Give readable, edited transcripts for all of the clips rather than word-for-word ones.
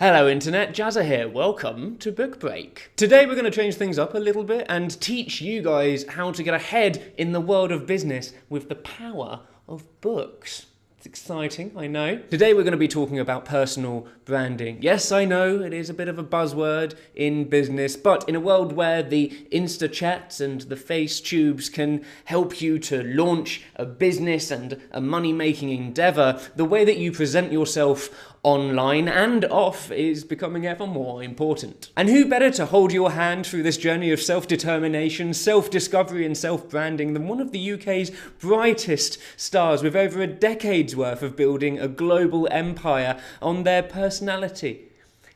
Hello Internet, Jazza here, welcome to Book Break. Today we're going to change things up a little bit and teach you guys how to get ahead in the world of business with the power of books. It's exciting, I know. Today we're going to be talking about personal branding. Yes, I know it is a bit of a buzzword in business, but in a world where the Insta chats and the face tubes can help you to launch a business and a money-making endeavor, the way that you present yourself online and off is becoming ever more important. And who better to hold your hand through this journey of self-determination, self-discovery and self-branding than one of the UK's brightest stars with over a decade's worth of building a global empire on their personality.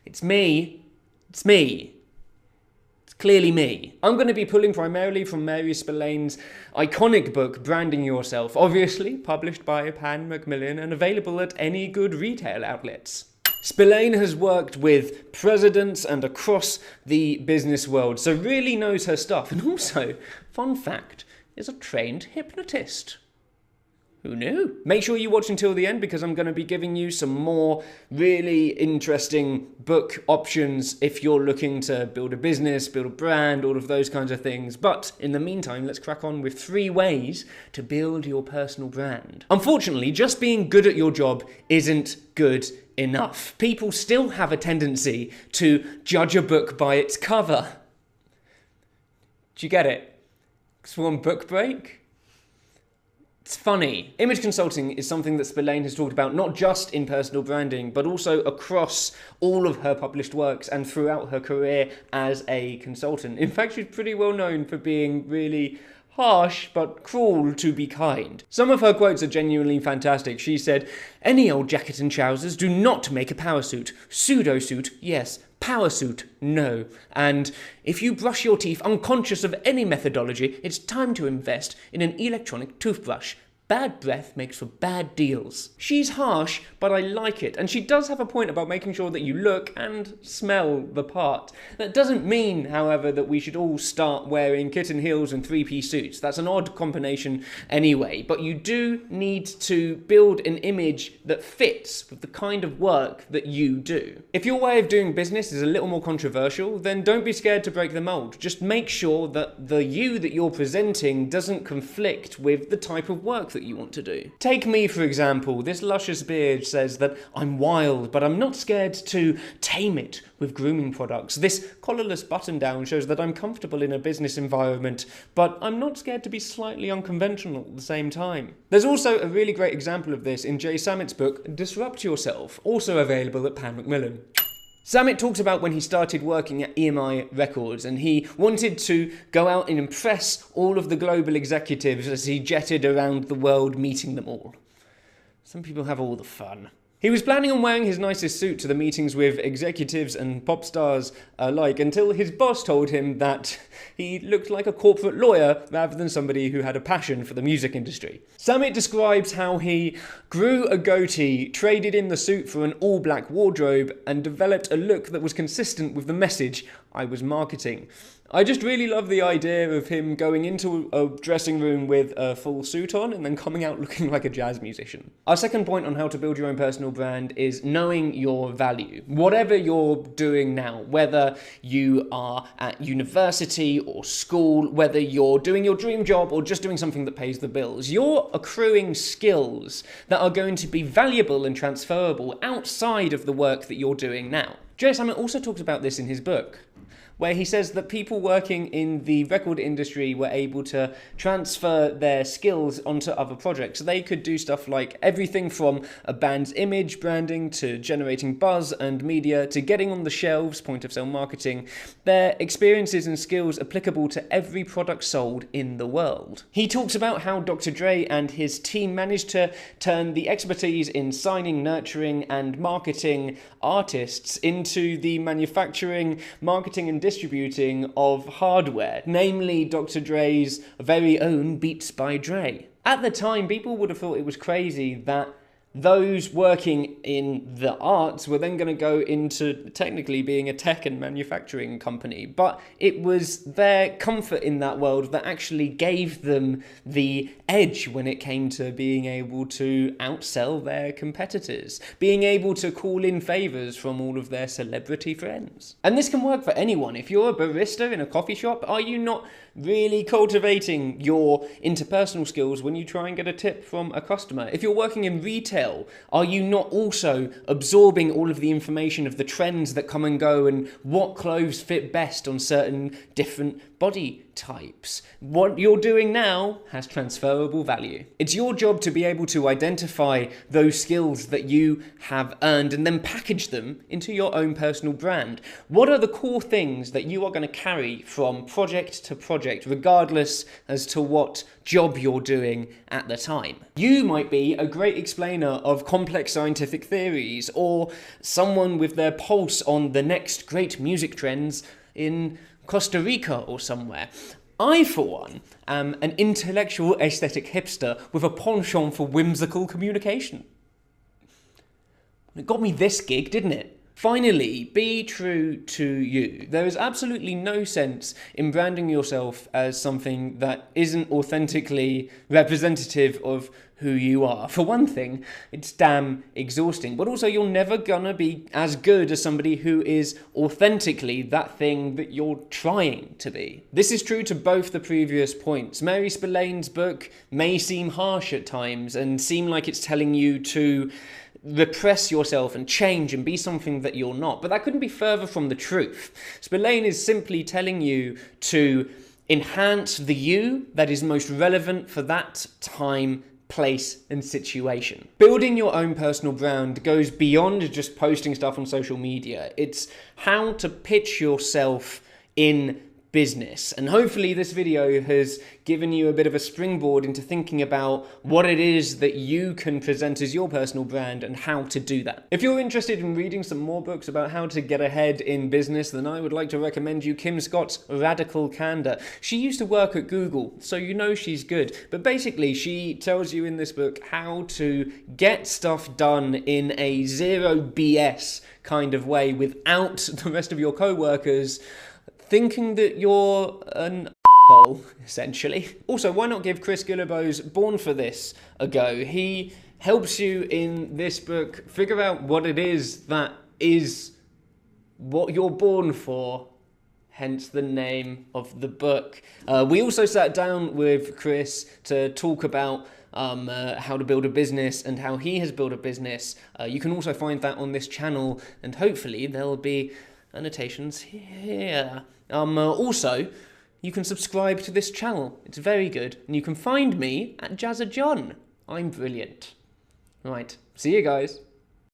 It's me. It's me. It's clearly me. I'm going to be pulling primarily from Mary Spillane's iconic book, Branding Yourself, obviously published by Macmillan and available at any good retail outlets. Spillane has worked with presidents and across the business world, so really knows her stuff, and also, fun fact, is a trained hypnotist. Who knew? Make sure you watch until the end because I'm going to be giving you some more really interesting book options if you're looking to build a business, build a brand, all of those kinds of things. But in the meantime, let's crack on with 3 ways to build your personal brand. Unfortunately, just being good at your job isn't good enough. People still have a tendency to judge a book by its cover. Do you get it? Because we're on Book Break. It's funny. Image consulting is something that Spillane has talked about not just in personal branding, but also across all of her published works and throughout her career as a consultant. In fact, she's pretty well known for being really harsh but cruel to be kind. Some of her quotes are genuinely fantastic. She said, "Any old jacket and trousers do not make a power suit. Pseudo suit, yes. Power suit, no. And if you brush your teeth unconscious of any methodology, it's time to invest in an electronic toothbrush. Bad breath makes for bad deals." She's harsh, but I like it. And she does have a point about making sure that you look and smell the part. That doesn't mean, however, that we should all start wearing kitten heels and 3-piece suits. That's an odd combination anyway. But you do need to build an image that fits with the kind of work that you do. If your way of doing business is a little more controversial, then don't be scared to break the mold. Just make sure that the you that you're presenting doesn't conflict with the type of work that you want to do. Take me, for example. This luscious beard says that I'm wild, but I'm not scared to tame it with grooming products. This collarless button down shows that I'm comfortable in a business environment, but I'm not scared to be slightly unconventional at the same time. There's also a really great example of this in Samit's book, Disrupt Yourself, also available at Macmillan. Samit talks about when he started working at EMI Records and he wanted to go out and impress all of the global executives as he jetted around the world meeting them all. Some people have all the fun. He was planning on wearing his nicest suit to the meetings with executives and pop stars alike until his boss told him that he looked like a corporate lawyer rather than somebody who had a passion for the music industry. Samit describes how he grew a goatee, traded in the suit for an all-black wardrobe, and developed a look that was consistent with the message I was marketing. I just really love the idea of him going into a dressing room with a full suit on and then coming out looking like a jazz musician. Our second point on how to build your own personal brand is knowing your value. Whatever you're doing now, whether you are at university or school, whether you're doing your dream job or just doing something that pays the bills, you're accruing skills that are going to be valuable and transferable outside of the work that you're doing now. Samit also talks about this in his book, where he says that people working in the record industry were able to transfer their skills onto other projects. They could do stuff like everything from a band's image branding to generating buzz and media to getting on the shelves, point of sale marketing. Their experiences and skills applicable to every product sold in the world. He talks about how Dr. Dre and his team managed to turn the expertise in signing, nurturing and marketing artists into the manufacturing, marketing and distributing of hardware, namely Dr. Dre's very own Beats by Dre. At the time, people would have thought it was crazy that those working in the arts were then going to go into technically being a tech and manufacturing company. But it was their comfort in that world that actually gave them the edge when it came to being able to outsell their competitors, being able to call in favors from all of their celebrity friends. And this can work for anyone. If you're a barista in a coffee shop, are you not really cultivating your interpersonal skills when you try and get a tip from a customer? If you're working in retail, are you not also absorbing all of the information of the trends that come and go and what clothes fit best on certain different body types? What you're doing now has transferable value. It's your job to be able to identify those skills that you have earned and then package them into your own personal brand. What are the core things that you are going to carry from project to project, regardless as to what job you're doing at the time? You might be a great explainer of complex scientific theories, or someone with their pulse on the next great music trends in Costa Rica or somewhere. I, for one, am an intellectual aesthetic hipster with a penchant for whimsical communication. It got me this gig, didn't it? Finally, be true to you. There is absolutely no sense in branding yourself as something that isn't authentically representative of who you are. For one thing, it's damn exhausting, but also you're never gonna be as good as somebody who is authentically that thing that you're trying to be. This is true to both the previous points. Mary Spillane's book may seem harsh at times and seem like it's telling you to repress yourself and change and be something that you're not. But that couldn't be further from the truth. Spillane is simply telling you to enhance the you that is most relevant for that time, place, and situation. Building your own personal brand goes beyond just posting stuff on social media. It's how to pitch yourself in business. And hopefully this video has given you a bit of a springboard into thinking about what it is that you can present as your personal brand and how to do that. If you're interested in reading some more books about how to get ahead in business, then I would like to recommend you Kim Scott's Radical Candor. She used to work at Google, so you know she's good. But basically, she tells you in this book how to get stuff done in a zero BS kind of way without the rest of your co-workers thinking that you're an asshole, essentially. Also, why not give Chris Guillebeau's Born for This a go? He helps you in this book figure out what it is that is what you're born for, hence the name of the book. We also sat down with Chris to talk about how to build a business and how he has built a business. You can also find that on this channel, and hopefully there'll be annotations here. Also, you can subscribe to this channel. It's very good. And you can find me at Jazza John. I'm brilliant. Right, see you guys.